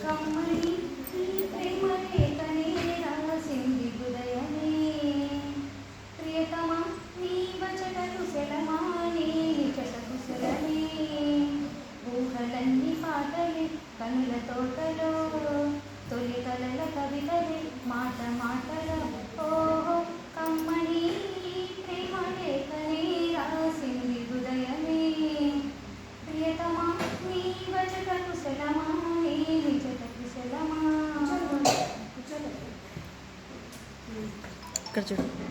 కమ్మని ఈ ప్రేమ లేఖనే రాసింది హృదయమే. ప్రియతమా నీ వచట కుశలమా నీ నిచట కుశలమే. ఊహలన్నీ పాటలే కనుల తోటలో తొలి కలల కవితలే మాట మాటలో. ఓహో కమ్మని ఈ ప్రేమ లేఖనే రాసింది హృదయమే. ప్రియతమా నీ వచట కుశలమా నీ నిజట కుశలమా. ఇక్కడ చూడు.